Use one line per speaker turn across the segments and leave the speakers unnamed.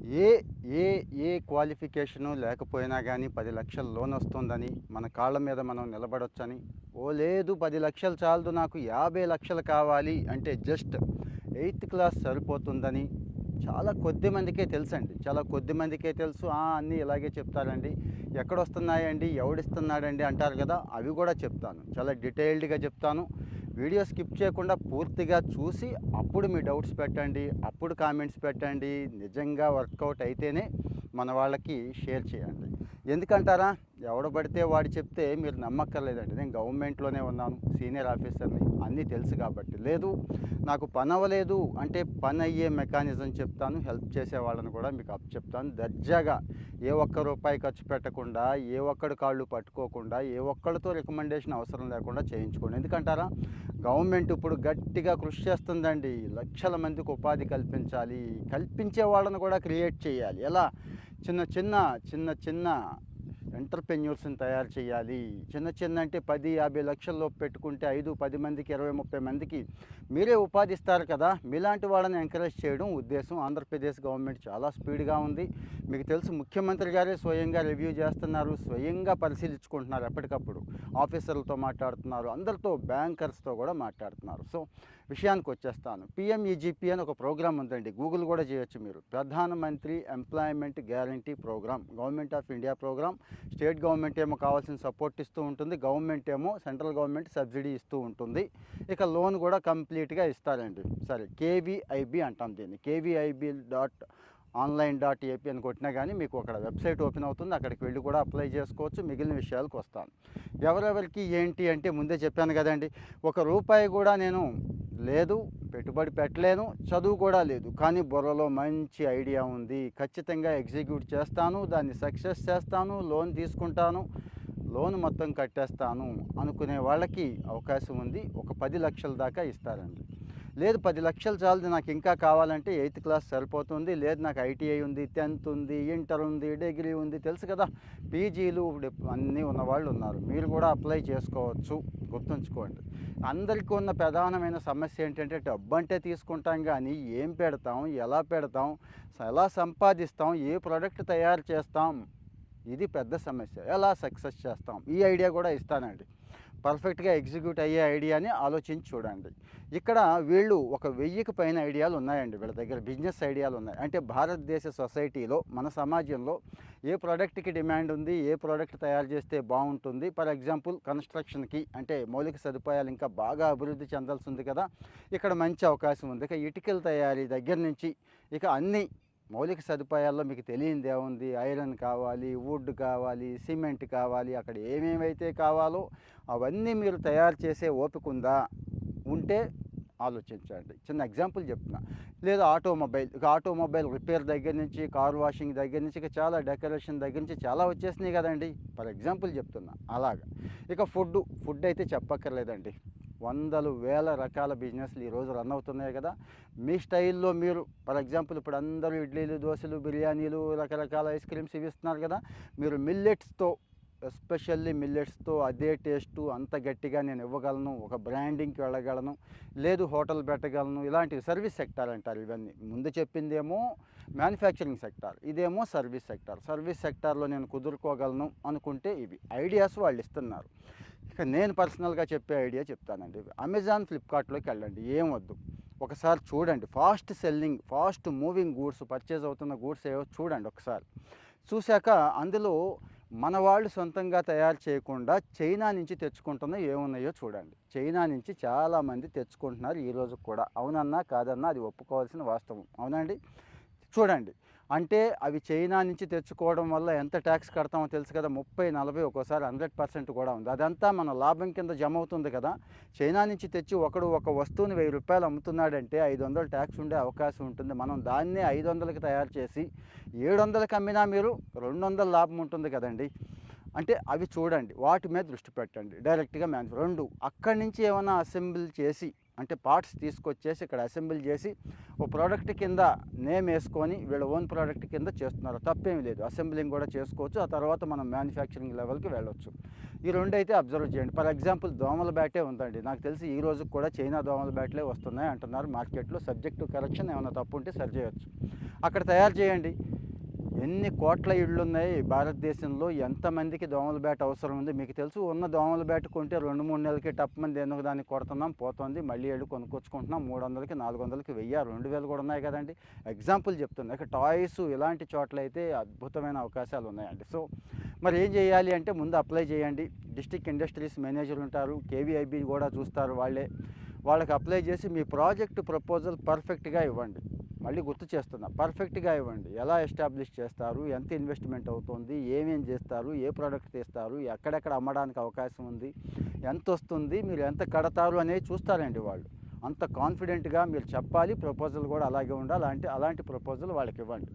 ఏ ఏ ఏ qualification లేకపోయినా కానీ 10,00,000 loan వస్తుందని మన కాళ్ళ మీద మనం నిలబడొచ్చని, లేదు 10,00,000 చాలదు నాకు 50,00,000 కావాలి అంటే జస్ట్ ఎయిత్ క్లాస్ సరిపోతుందని చాలా కొద్ది మందికే తెలుసండి. చాలా కొద్ది మందికే తెలుసు. అన్నీ ఇలాగే చెప్తారండి. ఎక్కడొస్తున్నాయండి, ఎవడిస్తున్నాడండి అంటారు కదా! అవి కూడా చెప్తాను. చాలా డీటెయిల్డ్‌గా చెప్తాను. వీడియో స్కిప్ చేయకుండా పూర్తిగా చూసి అప్పుడు మీ డౌట్స్ పెట్టండి, అప్పుడు కామెంట్స్ పెట్టండి. నిజంగా వర్కౌట్ అయితేనే మన వాళ్ళకి షేర్ చేయండి. ఎందుకంటారా? ఎవడు పడితే వాడు చెప్తే మీరు నమ్మక్కర్లేదండి. నేను గవర్నమెంట్లోనే ఉన్నాను, సీనియర్ ఆఫీసర్ని, అన్నీ తెలుసు కాబట్టి. లేదు నాకు పని అవ్వలేదు అంటే పని అయ్యే మెకానిజం చెప్తాను. హెల్ప్ చేసే వాళ్ళని కూడా మీకు చెప్తాను. దర్జాగా ఏ ఒక్క రూపాయి ఖర్చు పెట్టకుండా, ఏ ఒక్కడి కాళ్ళు పట్టుకోకుండా, ఏ ఒక్కడితో రికమెండేషన్ అవసరం లేకుండా చేయించుకోండి. ఎందుకంటారా? గవర్నమెంట్ ఇప్పుడు గట్టిగా కృషి చేస్తుందండి. లక్షల మందికి ఉపాధి కల్పించాలి. కల్పించే వాళ్ళను కూడా క్రియేట్ చేయాలి. ఎలా? చిన్న చిన్న చిన్న చిన్న ఎంటర్‌ప్రెన్యూర్స్‌ని తయారు చేయాలి. చిన్న చిన్న అంటే 10, 50 లక్షల్లోపు పెట్టుకుంటే 5, 10 మందికి, 20, 30 మందికి మీరే ఉపాధి ఇస్తారు కదా! మీలాంటి వాళ్ళని ఎంకరేజ్ చేయడం ఉద్దేశం. ఆంధ్రప్రదేశ్ గవర్నమెంట్ చాలా స్పీడ్‌గా ఉంది. మీకు తెలుసు ముఖ్యమంత్రి గారే స్వయంగా రివ్యూ చేస్తున్నారు. స్వయంగా పరిశీలించుకుంటున్నారు ఎప్పటికప్పుడు. ఆఫీసర్లతో మాట్లాడుతున్నారు. అందరితో బ్యాంకర్స్‌తో కూడా మాట్లాడుతున్నారు. సో, విషయానికి వచ్చేస్తాను. పీఎంఈజీపీ అని ఒక ప్రోగ్రామ్ ఉందండి. గూగుల్ కూడా చేయొచ్చు మీరు. ప్రధానమంత్రి employment guarantee programme. Government of India programme. State government ఏమో కావాల్సిన సపోర్ట్ ఇస్తూ ఉంటుంది. గవర్నమెంట్ ఏమో సెంట్రల్ గవర్నమెంట్ సబ్సిడీ ఇస్తూ ఉంటుంది. ఇక లోన్ కూడా కంప్లీట్‌గా ఇస్తారండి. సరే, కేవీఐబీ అంటాం దీన్ని. KVIB dot online dot AP అని కొట్టినా కానీ మీకు అక్కడ వెబ్సైట్ ఓపెన్ అవుతుంది. అక్కడికి వెళ్ళి కూడా అప్లై చేసుకోవచ్చు. మిగిలిన విషయాలకు వస్తాను. ఎవరెవరికి ఏంటి అంటే ముందే చెప్పాను కదండి. ఒక రూపాయి కూడా నేను లేదు, పెట్టుబడి పెట్టలేను, చదువు కూడా లేదు, కానీ బుర్రలో మంచి ఐడియా ఉంది, ఖచ్చితంగా ఎగ్జిక్యూట్ చేస్తాను, దాన్ని సక్సెస్ చేస్తాను, లోన్ తీసుకుంటాను, లోన్ మొత్తం కట్టేస్తాను అనుకునే వాళ్ళకి అవకాశం ఉంది. ఒక 10 లక్షల దాకా ఇస్తారండి. లేదు 10 లక్షలు చాలదు, నాకు ఇంకా కావాలంటే ఎయిత్ క్లాస్ సరిపోతుంది, లేదు నాకు ఐటీఐ ఉంది, 10th ఉంది, ఇంటర్ ఉంది, డిగ్రీ ఉంది, తెలుసు కదా, పీజీలు అన్నీ ఉన్నవాళ్ళు ఉన్నారు. మీరు కూడా అప్లై చేసుకోవచ్చు. గుర్తుంచుకోండి. అందరికీ ఉన్న ప్రధానమైన సమస్య ఏంటంటే డబ్బు అంటే తీసుకుంటాం కానీ ఏం పెడతాం, ఎలా పెడతాం, ఎలా సంపాదిస్తాం, ఏ ప్రోడక్ట్ తయారు చేస్తాం, ఇది పెద్ద సమస్య. ఎలా సక్సెస్ చేస్తాం, ఈ ఐడియా కూడా ఇస్తానండి. పర్ఫెక్ట్గా ఎగ్జిక్యూట్ అయ్యే ఐడియాని ఆలోచించి చూడండి. ఇక్కడ వీళ్ళు ఒక 1000కి పైన ఐడియాలు ఉన్నాయండి. వీళ్ళ దగ్గర బిజినెస్ ఐడియాలు ఉన్నాయి. అంటే భారతదేశ సొసైటీలో, మన సమాజంలో ఏ ప్రోడక్ట్కి డిమాండ్ ఉంది, ఏ ప్రోడక్ట్ తయారు చేస్తే బాగుంటుంది. ఫర్ ఎగ్జాంపుల్ కన్స్ట్రక్షన్కి అంటే మౌలిక సదుపాయాలు ఇంకా బాగా అభివృద్ధి చెందాల్సి ఉంది కదా, ఇక్కడ మంచి అవకాశం ఉంది. ఇక ఇటుకల తయారీ దగ్గర నుంచి ఇక అన్ని మౌలిక సదుపాయాల్లో మీకు తెలియంది ఏముంది, ఐరన్ కావాలి, వుడ్ కావాలి, సిమెంట్ కావాలి, అక్కడ ఏమేమైతే కావాలో అవన్నీ మీరు తయారు చేసే ఓపిక ఉందా? ఉంటే ఆలోచించండి. చిన్న ఎగ్జాంపుల్ చెప్తున్నా. లేదా ఆటోమొబైల్, ఇక ఆటోమొబైల్ రిపేర్ దగ్గర నుంచి, కార్ వాషింగ్ దగ్గర నుంచి, ఇక చాలా డెకరేషన్ దగ్గర నుంచి చాలా వచ్చేసినాయి కదండి. ఫర్ ఎగ్జాంపుల్ చెప్తున్నా అలాగా. ఇక ఫుడ్ అయితే చెప్పక్కర్లేదండి. వందలు వేల రకాల బిజినెస్లు ఈరోజు రన్ అవుతున్నాయి కదా. మీ స్టైల్లో మీరు ఫర్ ఎగ్జాంపుల్ ఇప్పుడు అందరూ ఇడ్లీలు, దోశలు, బిర్యానీలు, రకరకాల ఐస్ క్రీమ్స్ ఇవి ఇస్తున్నారు కదా. మీరు మిల్లెట్స్తో, ఎస్పెషల్లీ మిల్లెట్స్తో అదే టేస్టు అంత గట్టిగా నేను ఇవ్వగలను, ఒక బ్రాండింగ్కి వెళ్ళగలను, లేదు హోటల్ పెట్టగలను. ఇలాంటివి సర్వీస్ సెక్టార్ అంటారు. ఇవన్నీ ముందు చెప్పిందేమో మ్యానుఫ్యాక్చరింగ్ సెక్టార్, ఇదేమో సర్వీస్ సెక్టార్. సర్వీస్ సెక్టార్లో నేను కుదురుకోగలను అనుకుంటే ఇవి ఐడియాస్ వాళ్ళు ఇస్తున్నారు. ఇక నేను పర్సనల్గా చెప్పే ఐడియా చెప్తానండి. అమెజాన్, ఫ్లిప్కార్ట్లోకి వెళ్ళండి, ఏం వద్దు. ఒకసారి చూడండి, fast selling, fast moving goods, purchase అవుతున్న గూడ్స్ ఏవో చూడండి ఒకసారి. చూశాక అందులో మన వాళ్ళు సొంతంగా తయారు చేయకుండా చైనా నుంచి తెచ్చుకుంటున్నవి ఏమున్నాయో చూడండి. చైనా నుంచి చాలామంది తెచ్చుకుంటున్నారు ఈరోజు కూడా. అవునన్నా కాదన్నా అది ఒప్పుకోవాల్సిన వాస్తవం. అవునండి, చూడండి. అంటే అవి చైనా నుంచి తెచ్చుకోవడం వల్ల ఎంత ట్యాక్స్ కడతామో తెలుసు కదా. 30, 40, ఒక్కోసారి 100% కూడా ఉంది. అదంతా మన లాభం కింద జమ అవుతుంది కదా. చైనా నుంచి తెచ్చి ఒకడు ఒక వస్తువుని ₹1000 అమ్ముతున్నాడంటే 500 ట్యాక్స్ ఉండే అవకాశం ఉంటుంది. మనం దాన్నే 500కి తయారు చేసి 700కి అమ్మినా మీరు 200 లాభం ఉంటుంది కదండి. అంటే అవి చూడండి, వాటి మీద దృష్టి పెట్టండి. డైరెక్ట్గా 2 అక్కడి నుంచి ఏమైనా అసెంబుల్ చేసి, అంటే పార్ట్స్ తీసుకొచ్చేసి ఇక్కడ అసెంబుల్ చేసి ఓ ప్రోడక్ట్ కింద నేమ్ వేసుకొని వీళ్ళ ఓన్ ప్రోడక్ట్ కింద చేస్తున్నారు. తప్పేమీ లేదు, అసెంబ్లింగ్ కూడా చేసుకోవచ్చు. ఆ తర్వాత మనం మ్యానుఫ్యాక్చరింగ్ లెవెల్కి వెళ్ళొచ్చు. ఈ రెండు అయితే అబ్జర్వ్ చేయండి. ఫర్ ఎగ్జాంపుల్ దోమల బ్యాటే ఉందండి. నాకు తెలిసి ఈ రోజుకి కూడా చైనా దోమల బ్యాట్లే వస్తున్నాయి అంటున్నారు మార్కెట్లో. సబ్జెక్టు కరెక్షన్, ఏమైనా తప్పు ఉంటే సరి చేయొచ్చు. అక్కడ తయారు చేయండి. ఎన్ని కోట్ల ఇళ్ళు ఉన్నాయి భారతదేశంలో, ఎంతమందికి దోమల బ్యాట్ అవసరం ఉంది మీకు తెలుసు. ఉన్న దోమల బ్యాట్ కొంటే 2-3 నెలలకి టప్మని దేనికో దానికి కొడుతున్నాం, పోతుంది, మళ్ళీ వెళ్ళి కొనుక్కొచ్చుకుంటున్నాం. 300కి 400కి 1000 2000 కూడా ఉన్నాయి కదండి. ఎగ్జాంపుల్ చెప్తున్నా. ఇక టాయ్స్ ఇలాంటి చోట్ల అయితే అద్భుతమైన అవకాశాలు ఉన్నాయండి. సో మరి ఏం చేయాలి అంటే ముందు అప్లై చేయండి. డిస్ట్రిక్ట్ ఇండస్ట్రీస్ మేనేజర్ ఉంటారు, కేవీఐబి కూడా చూస్తారు వాళ్ళే. వాళ్ళకి అప్లై చేసి మీ ప్రాజెక్ట్ ప్రపోజల్ పర్ఫెక్ట్గా ఇవ్వండి. మళ్ళీ గుర్తు చేస్తున్నా, పర్ఫెక్ట్గా ఇవ్వండి. ఎలా ఎస్టాబ్లిష్ చేస్తారు, ఎంత ఇన్వెస్ట్మెంట్ అవుతుంది, ఏమేం చేస్తారు, ఏ ప్రోడక్ట్ తీస్తారు, ఎక్కడెక్కడ అమ్మడానికి అవకాశం ఉంది, ఎంత వస్తుంది, మీరు ఎంత కడతారు అనేది చూస్తారండి వాళ్ళు. అంత కాన్ఫిడెంట్గా మీరు చెప్పాలి. ప్రపోజల్ కూడా అలాగే ఉండాలి. అలాంటి ప్రపోజల్ వాళ్ళకి ఇవ్వండి.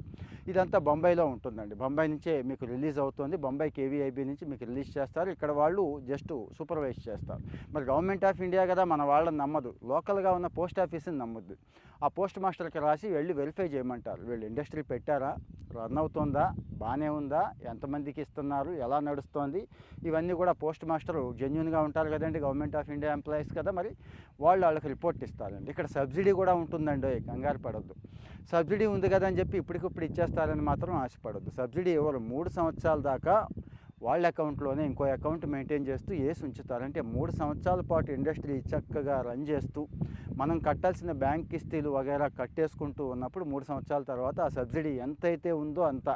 ఇదంతా బొంబాయిలో ఉంటుందండి. బొంబాయి నుంచే మీకు రిలీజ్ అవుతుంది. బొంబాయి కేవీఐబీ నుంచి మీకు రిలీజ్ చేస్తారు. ఇక్కడ వాళ్ళు జస్ట్ సూపర్వైజ్ చేస్తారు. మరి గవర్నమెంట్ ఆఫ్ ఇండియా కదా, మన వాళ్ళని నమ్మదు, లోకల్గా ఉన్న పోస్ట్ ఆఫీస్ని నమ్మద్దు. ఆ పోస్ట్ మాస్టర్కి రాసి వెళ్ళి వెరిఫై చేయమంటారు. వీళ్ళు ఇండస్ట్రీ పెట్టారా, రన్ అవుతుందా, బాగానే ఉందా, ఎంతమందికి ఇస్తున్నారు, ఎలా నడుస్తోంది, ఇవన్నీ కూడా పోస్ట్ మాస్టరు జెన్యున్గా ఉంటారు కదండి, గవర్నమెంట్ ఆఫ్ ఇండియా ఎంప్లాయీస్ కదా, మరి వాళ్ళకి రిపోర్ట్ ఇస్తారండి. ఇక్కడ సబ్సిడీ కూడా ఉంటుందండి, కంగారు పడద్దు. సబ్సిడీ ఉంది కదా అని చెప్పి ఇప్పటికిప్పుడు ఇచ్చేస్తారని మాత్రం ఆశపడద్దు. సబ్సిడీ ఎవరు 3 సంవత్సరాల దాకా వాళ్ళ అకౌంట్లోనే ఇంకో అకౌంట్ మెయింటైన్ చేస్తూ వేసి ఉంచుతారు. అంటే 3 సంవత్సరాల పాటు ఇండస్ట్రీ చక్కగా రన్ చేస్తూ మనం కట్టాల్సిన బ్యాంక్ కిస్తీలు వగైరా కట్టేసుకుంటూ ఉన్నప్పుడు 3 సంవత్సరాల తర్వాత ఆ సబ్సిడీ ఎంతైతే ఉందో అంత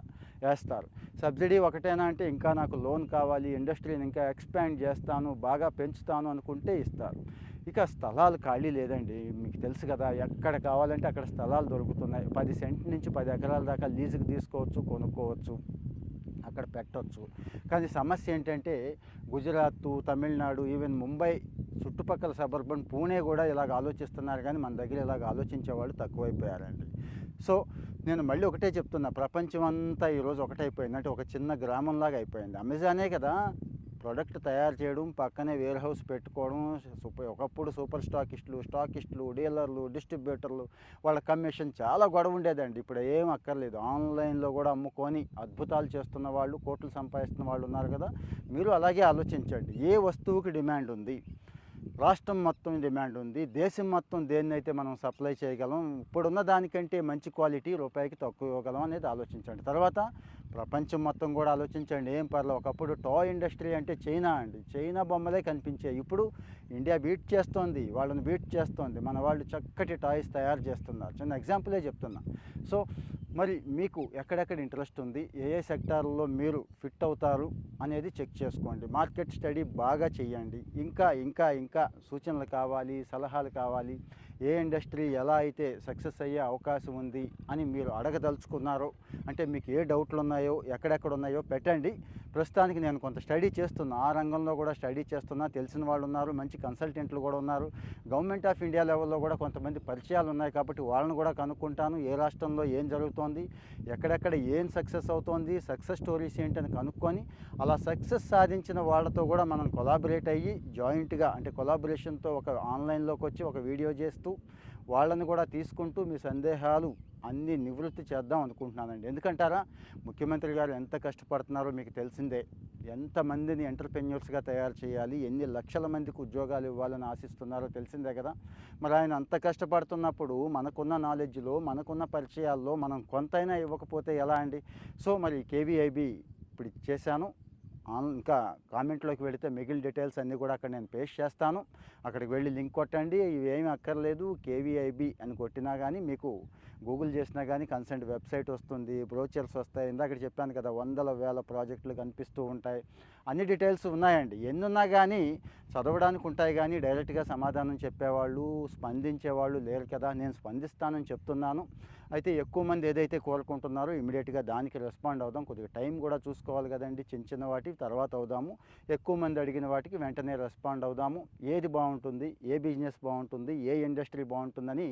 వేస్తారు. సబ్సిడీ ఒకటేనా అంటే ఇంకా నాకు లోన్ కావాలి, ఇండస్ట్రీని ఇంకా ఎక్స్పాండ్ చేస్తాను, బాగా పెంచుతాను అనుకుంటే ఇస్తారు. ఇక స్థలాలు ఖాళీ లేదండి, మీకు తెలుసు కదా, ఎక్కడ కావాలంటే అక్కడ స్థలాలు దొరుకుతున్నాయి. 10 సెంట్ నుంచి 10 ఎకరాల దాకా లీజుకు తీసుకోవచ్చు, కొనుక్కోవచ్చు, అక్కడ పెట్టవచ్చు. కానీ సమస్య ఏంటంటే గుజరాత్, తమిళనాడు, ఈవెన్ ముంబై చుట్టుపక్కల సబర్బన్ పూణే కూడా ఇలాగ ఆలోచిస్తున్నారు, కానీ మన దగ్గర ఇలాగ ఆలోచించే వాళ్ళు తక్కువైపోయారండి. సో నేను మళ్ళీ ఒకటే చెప్తున్నా, ప్రపంచం అంతా ఈరోజు ఒకటైపోయింది. అంటే ఒక చిన్న గ్రామంలాగా అయిపోయింది. అమెజానే కదా ప్రోడక్ట్ తయారు చేయడం, పక్కనే వేర్ హౌస్ పెట్టుకోవడం, ఒకప్పుడు సూపర్ స్టాకిస్టులు, డీలర్లు, డిస్ట్రిబ్యూటర్లు, వాళ్ళ కమిషన్ చాలా గొడవ ఉండేదండి. ఇప్పుడు ఏం అక్కర్లేదు, ఆన్లైన్లో కూడా అమ్ముకొని అద్భుతాలు చేస్తున్న వాళ్ళు, కోట్లు సంపాదిస్తున్న వాళ్ళు ఉన్నారు కదా. మీరు అలాగే ఆలోచించండి. ఏ వస్తువుకి డిమాండ్ ఉంది, రాష్ట్రం మొత్తం డిమాండ్ ఉంది, దేశం మొత్తం దేన్నైతే మనం సప్లై చేయగలం, ఇప్పుడున్న దానికంటే మంచి క్వాలిటీ రూపాయికి తక్కువ ఇవ్వగలం అనేది ఆలోచించండి. తర్వాత ప్రపంచం మొత్తం కూడా ఆలోచించండి. ఏం పర్లేదు, ఒకప్పుడు టాయ్ ఇండస్ట్రీ అంటే చైనా అండి, చైనా బొమ్మలే కనిపించాయి. ఇప్పుడు ఇండియా బీట్ చేస్తోంది, వాళ్ళని బీట్ చేస్తోంది. మన వాళ్ళు చక్కటి టాయ్స్ తయారు చేస్తున్నారు. చిన్న ఎగ్జాంపులే చెప్తున్నా. సో మరి మీకు ఎక్కడెక్కడ ఇంట్రెస్ట్ ఉంది, ఏ సెక్టార్లో మీరు ఫిట్ అవుతారు అనేది చెక్ చేసుకోండి. మార్కెట్ స్టడీ బాగా చేయండి. ఇంకా సూచనలు కావాలి, సలహాలు కావాలి, ఏ ఇండస్ట్రీ ఎలా అయితే సక్సెస్ అయ్యే అవకాశం ఉంది అని మీరు అడగదలుచుకున్నారో, అంటే మీకు ఏ డౌట్లు ఉన్నాయో, ఎక్కడెక్కడ ఉన్నాయో పెట్టండి. ప్రస్తుతానికి నేను కొంత స్టడీ చేస్తున్నా, ఆ రంగంలో కూడా స్టడీ చేస్తున్నా. తెలిసిన వాళ్ళు ఉన్నారు, మంచి కన్సల్టెంట్లు కూడా ఉన్నారు. గవర్నమెంట్ ఆఫ్ ఇండియా లెవెల్లో కూడా కొంతమంది పరిచయాలు ఉన్నాయి కాబట్టి వాళ్ళని కూడా కనుక్కుంటాను. ఏ రాష్ట్రంలో ఏం జరుగుతోంది, ఎక్కడెక్కడ ఏం సక్సెస్ అవుతోంది, సక్సెస్ స్టోరీస్ ఏంటని కనుక్కొని అలా సక్సెస్ సాధించిన వాళ్ళతో కూడా మనం కొలాబరేట్ అయ్యి జాయింట్గా, అంటే కొలాబరేషన్తో ఒక ఆన్లైన్లోకి వచ్చి ఒక వీడియో చేస్తూ వాళ్ళని కూడా తీసుకుంటూ మీ సందేహాలు అన్నీ నివృత్తి చేద్దాం అనుకుంటున్నానండి. ఎందుకంటారా, ముఖ్యమంత్రి గారు ఎంత కష్టపడుతున్నారో మీకు తెలిసిందే. ఎంతమందిని ఎంటర్‌ప్రెన్యూర్స్‌గా తయారు చేయాలి, ఎన్ని లక్షల మందికి ఉద్యోగాలు ఇవ్వాలని ఆశిస్తున్నారో తెలిసిందే కదా. మరి ఆయన అంత కష్టపడుతున్నప్పుడు మనకున్న నాలెడ్జ్లో, మనకున్న పరిచయాల్లో మనం కొంతైనా ఇవ్వకపోతే ఎలా అండి. సో మరి కేవీఐబీ ఇప్పుడు చేశాను. ఇంకా కామెంట్లోకి వెళితే మిగిలిన డీటెయిల్స్ అన్నీ కూడా అక్కడ నేను పేస్ట్ చేస్తాను. అక్కడికి వెళ్ళి లింక్ కొట్టండి. ఇవేమీ అక్కర్లేదు, కేవీఐబీ అని కొట్టినా కానీ మీకు గూగుల్ చేసినా కానీ కన్సెంట్ వెబ్సైట్ వస్తుంది, బ్రోచర్స్ వస్తాయి. ఇందాక చెప్పాను కదా, వందల వేల ప్రాజెక్టులు కనిపిస్తూ ఉంటాయి. అన్ని డీటెయిల్స్ ఉన్నాయండి. ఎన్నున్నా కానీ చదవడానికి ఉంటాయి, కానీ డైరెక్ట్గా సమాధానం చెప్పేవాళ్ళు, స్పందించేవాళ్ళు లేరు కదా. నేను స్పందిస్తానని చెప్తున్నాను. అయితే ఎక్కువ మంది ఏదైతే కోరుకుంటున్నారో ఇమీడియట్గా దానికి రెస్పాండ్ అవుదాం. కొద్దిగా టైం కూడా చూసుకోవాలి కదండి. చిన్న వాటి తర్వాత అవుదాము, ఎక్కువ మంది అడిగిన వాటికి వెంటనే రెస్పాండ్ అవుదాము. ఏది బాగుంటుంది, ఏ బిజినెస్ బాగుంటుంది, ఏ ఇండస్ట్రీ బాగుంటుందని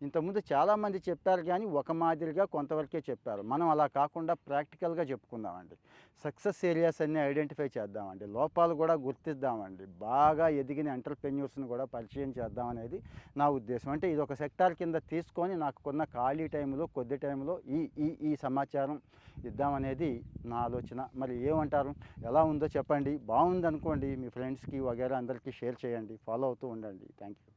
ఇంతకుముందు చాలామంది చెప్పారు, కానీ ఒక మాదిరిగా కొంతవరకే చెప్పారు. మనం అలా కాకుండా ప్రాక్టికల్గా చెప్పుకుందామండి. సక్సెస్ ఏరియాస్ అన్నీ ఐడెంటిఫై చేద్దామండి, లోపాలు కూడా గుర్తిద్దామండి, బాగా ఎదిగిన ఎంటర్‌ప్రెన్యూర్స్ని కూడా పరిచయం చేద్దాం అనేది నా ఉద్దేశం. అంటే ఇది ఒక సెక్టార్ కింద తీసుకొని నాకున్న ఖాళీ టైంలో, కొద్ది టైంలో ఈ ఈ ఈ సమాచారం ఇద్దామనేది నా ఆలోచన. మరి ఏమంటారు, ఎలా ఉందో చెప్పండి. బాగుందనుకోండి మీ ఫ్రెండ్స్కి వగైరా అందరికీ షేర్ చేయండి, ఫాలో అవుతూ ఉండండి. Thank you.